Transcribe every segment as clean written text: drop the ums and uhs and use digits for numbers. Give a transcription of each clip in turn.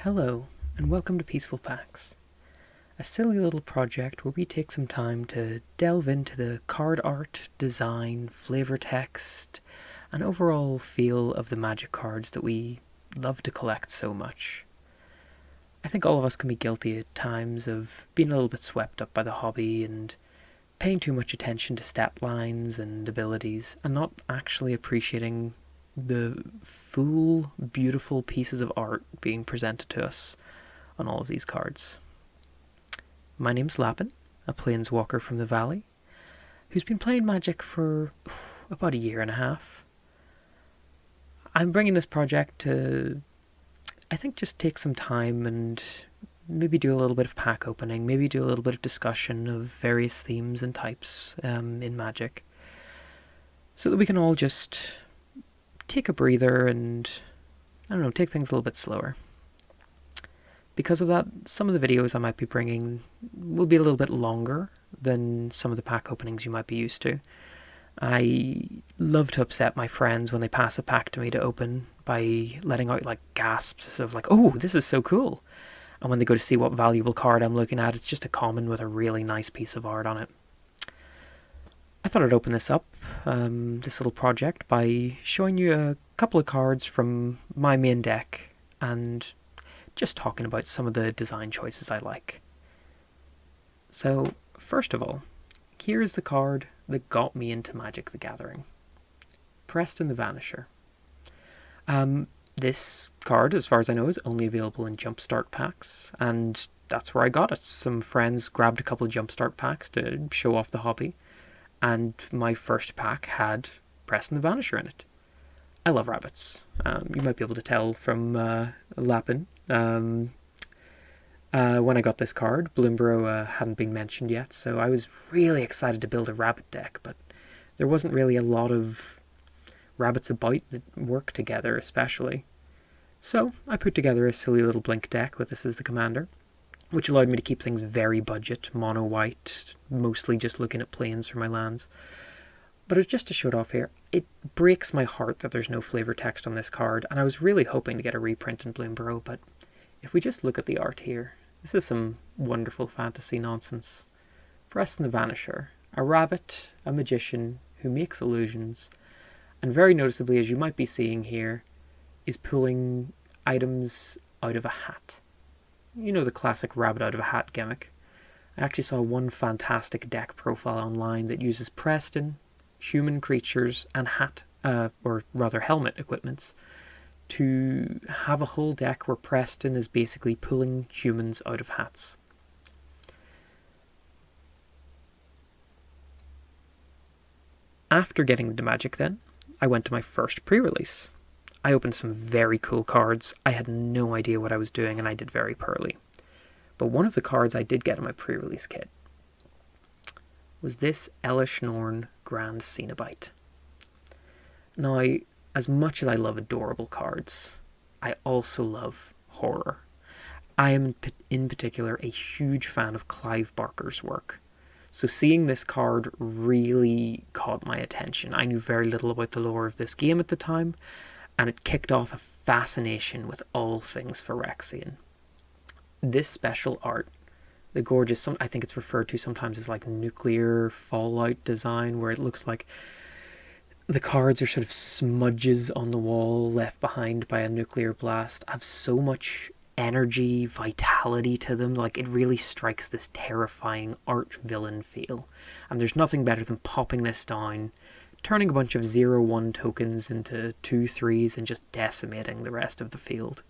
Hello, and welcome to Peaceful Packs, a silly little project where we take some time to delve into the card art, design, flavor text, and overall feel of the Magic cards that we love to collect so much. I think all of us can be guilty at times of being a little bit swept up by the hobby and paying too much attention to stat lines and abilities, and not actually appreciating the full, beautiful pieces of art being presented to us on all of these cards. My name's Lapin, a planeswalker from the Valley, who's been playing Magic for about a year and a half. I'm bringing this project to, I think, just take some time and maybe do a little bit of pack opening, maybe do a little bit of discussion of various themes and types in Magic, so that we can all just take a breather and, I don't know, take things a little bit slower. Because of that, some of the videos I might be bringing will be a little bit longer than some of the pack openings you might be used to. I love to upset my friends when they pass a pack to me to open by letting out like gasps of like, oh, this is so cool. And when they go to see what valuable card I'm looking at, it's just a common with a really nice piece of art on it. I thought I'd open this up, this little project, by showing you a couple of cards from my main deck and just talking about some of the design choices I like. So, first of all, here's the card that got me into Magic the Gathering. Preston the Vanisher. This card, as far as I know, is only available in Jumpstart packs, and that's where I got it. Some friends grabbed a couple of Jumpstart packs to show off the hobby, and my first pack had Preston the Vanisher in it. I love rabbits. You might be able to tell from Lapin. When I got this card, Bloomburrow hadn't been mentioned yet, so I was really excited to build a rabbit deck, but there wasn't really a lot of rabbits about that work together, especially. So I put together a silly little blink deck with this as the commander, which allowed me to keep things very budget, mono-white, mostly just looking at planes for my lands. But just to show it off here, it breaks my heart that there's no flavor text on this card, and I was really hoping to get a reprint in Bloomburrow, but if we just look at the art here, this is some wonderful fantasy nonsense. Preston the Vanisher, a rabbit, a magician who makes illusions, and very noticeably, as you might be seeing here, is pulling items out of a hat. You know, the classic rabbit out of a hat gimmick. I actually saw one fantastic deck profile online that uses Preston, human creatures, and hat, or rather helmet equipments, to have a whole deck where Preston is basically pulling humans out of hats. After getting into Magic then, I went to my first pre-release. I opened some very cool cards. I had no idea what I was doing, and I did very poorly. But one of the cards I did get in my pre-release kit was this Elesh Norn Grand Cenobite. Now, as much as I love adorable cards, I also love horror. I am in particular a huge fan of Clive Barker's work. So seeing this card really caught my attention. I knew very little about the lore of this game at the time, and it kicked off a fascination with all things Phyrexian. This special art, the gorgeous, I think it's referred to sometimes as like nuclear fallout design, where it looks like the cards are sort of smudges on the wall left behind by a nuclear blast, have so much energy, vitality to them. Like, it really strikes this terrifying art villain feel. And there's nothing better than popping this down, turning a bunch of 0/1 tokens into 2/3s and just decimating the rest of the field.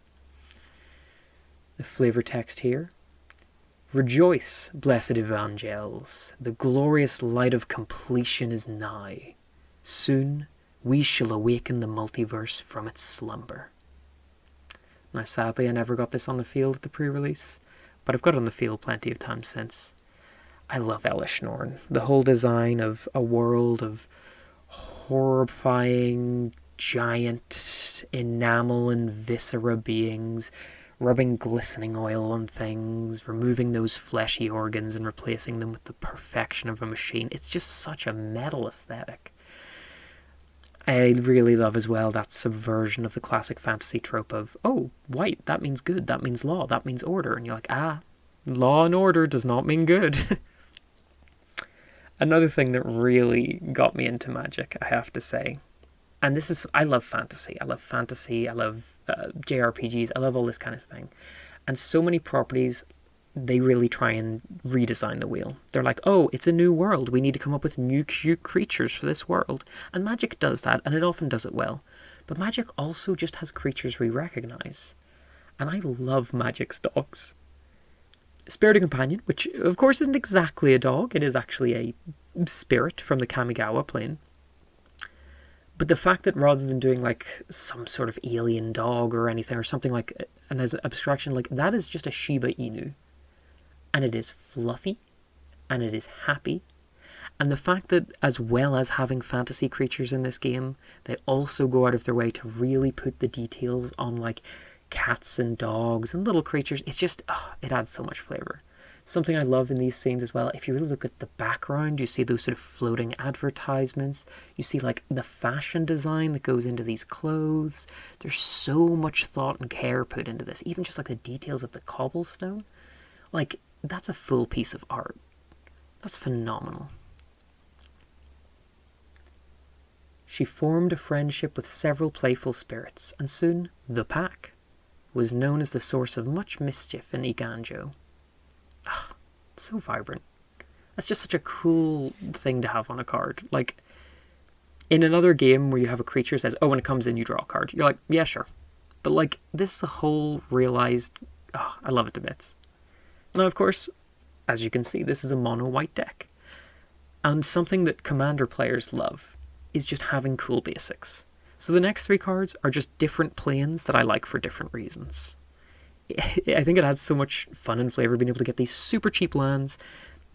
The flavor text here. Rejoice, blessed evangels, the glorious light of completion is nigh. Soon we shall awaken the multiverse from its slumber. Now, sadly, I never got this on the field at the pre-release, but I've got it on the field plenty of times since. I love Elesh Norn. The whole design of a world of horrifying, giant, enamel and viscera beings, rubbing glistening oil on things, removing those fleshy organs and replacing them with the perfection of a machine. It's just such a metal aesthetic. I really love as well that subversion of the classic fantasy trope of, oh, white, that means good, that means law, that means order. And you're like, law and order does not mean good. Another thing that really got me into Magic, I have to say, and this is, I love fantasy. I love JRPGs. I love all this kind of thing. And so many properties, they really try and redesign the wheel. They're like, oh, it's a new world. We need to come up with new cute creatures for this world. And Magic does that, and it often does it well. But Magic also just has creatures we recognize. And I love Magic's dogs. Spirited Companion, which of course isn't exactly a dog. It is actually a spirit from the Kamigawa plane. But the fact that rather than doing like some sort of alien dog or anything, or something like, and as an abstraction, like that is just a Shiba Inu. And it is fluffy, and it is happy. And the fact that as well as having fantasy creatures in this game, they also go out of their way to really put the details on like cats and dogs and little creatures. It's just, it adds so much flavor. Something I love in these scenes as well, if you really look at the background, you see those sort of floating advertisements. You see like the fashion design that goes into these clothes. There's so much thought and care put into this. Even just like the details of the cobblestone. Like, that's a full piece of art. That's phenomenal. She formed a friendship with several playful spirits, and soon the pack was known as the source of much mischief in Iganjo. So vibrant. That's just such a cool thing to have on a card. Like, in another game where you have a creature that says, oh, when it comes in, you draw a card. You're like, yeah, sure. But, like, this is a whole realized... I love it to bits. Now, of course, as you can see, this is a mono-white deck. And something that Commander players love is just having cool basics. So the next 3 cards are just different planes that I like for different reasons. I think it adds so much fun and flavor being able to get these super cheap lands,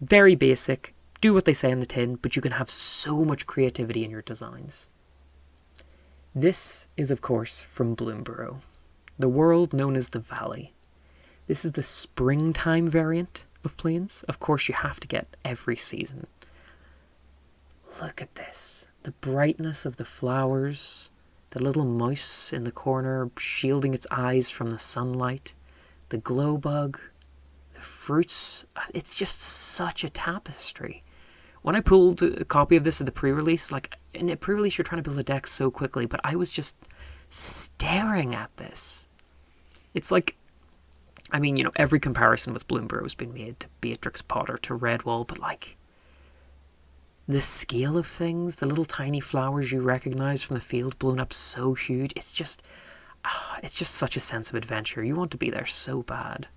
very basic, do what they say in the tin, but you can have so much creativity in your designs. This is, of course, from Bloomburrow, the world known as the Valley. This is the springtime variant of planes. Of course, you have to get every season. Look at this. The brightness of the flowers, the little mouse in the corner shielding its eyes from the sunlight, the glow bug, the fruits. It's just such a tapestry. When I pulled a copy of this at the pre-release, like in a pre-release you're trying to build a deck so quickly, but I was just staring at this. It's like, I mean, you know, every comparison with Bloomburrow has been made to Beatrix Potter, to Redwall, but like, the scale of things, the little tiny flowers you recognize from the field blown up so huge, it's just such a sense of adventure. You want to be there so bad.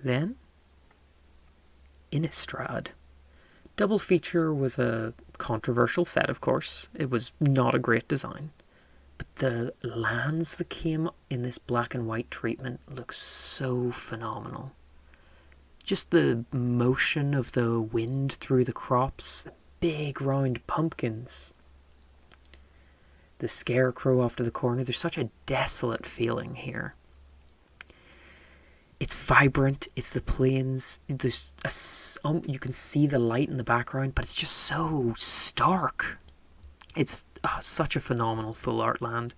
Then, Innistrad. Double Feature was a controversial set, of course. It was not a great design. But the lands that came in this black and white treatment look so phenomenal. Just the motion of the wind through the crops, the big round pumpkins, the scarecrow off to the corner. There's such a desolate feeling here. It's vibrant, it's the plains, there's you can see the light in the background, but it's just so stark. It's such a phenomenal full art land.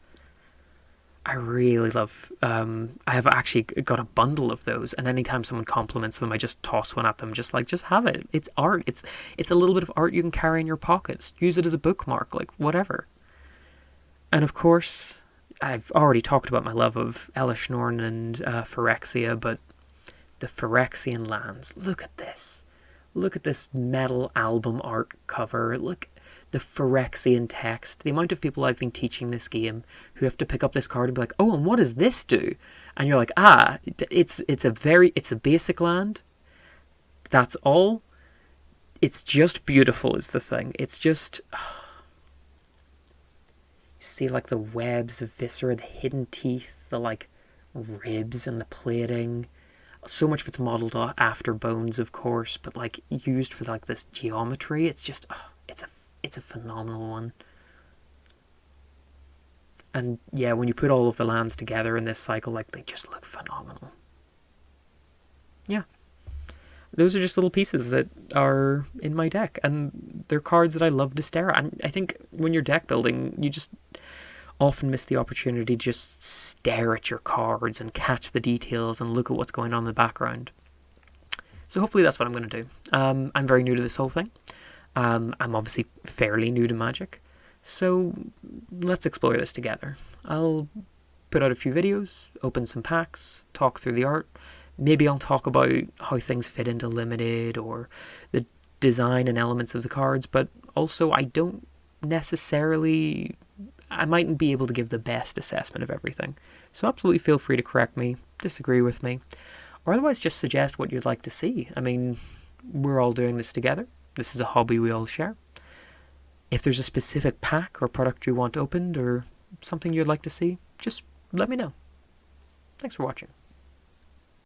I really love, I have actually got a bundle of those, and anytime someone compliments them, I just toss one at them, just have it. It's art, it's a little bit of art you can carry in your pockets, use it as a bookmark, like whatever. And of course, I've already talked about my love of Elishnorn and Phyrexia, but the Phyrexian lands, look at this. Look at this metal album art cover, look the Phyrexian text, the amount of people I've been teaching this game who have to pick up this card and be like, oh, and what does this do? And you're like, it's a basic land. That's all. It's just beautiful is the thing. It's just, you see like the webs of viscera, the hidden teeth, the like ribs and the plating. So much of it's modeled after bones, of course, but like used for like this geometry. It's just, it's a phenomenal one. And yeah, when you put all of the lands together in this cycle, like they just look phenomenal. Yeah. those are just little pieces that are in my deck, and they're cards that I love to stare at. And I think when you're deck building, you just often miss the opportunity to just stare at your cards and catch the details and look at what's going on in the background. So hopefully that's what I'm going to do. I'm very new to this whole thing. I'm obviously fairly new to Magic, so let's explore this together. I'll put out a few videos, open some packs, talk through the art. Maybe I'll talk about how things fit into Limited or the design and elements of the cards, but also I mightn't be able to give the best assessment of everything. So absolutely feel free to correct me, disagree with me, or otherwise just suggest what you'd like to see. I mean, we're all doing this together. This is a hobby we all share. If there's a specific pack or product you want opened or something you'd like to see, just let me know. Thanks for watching.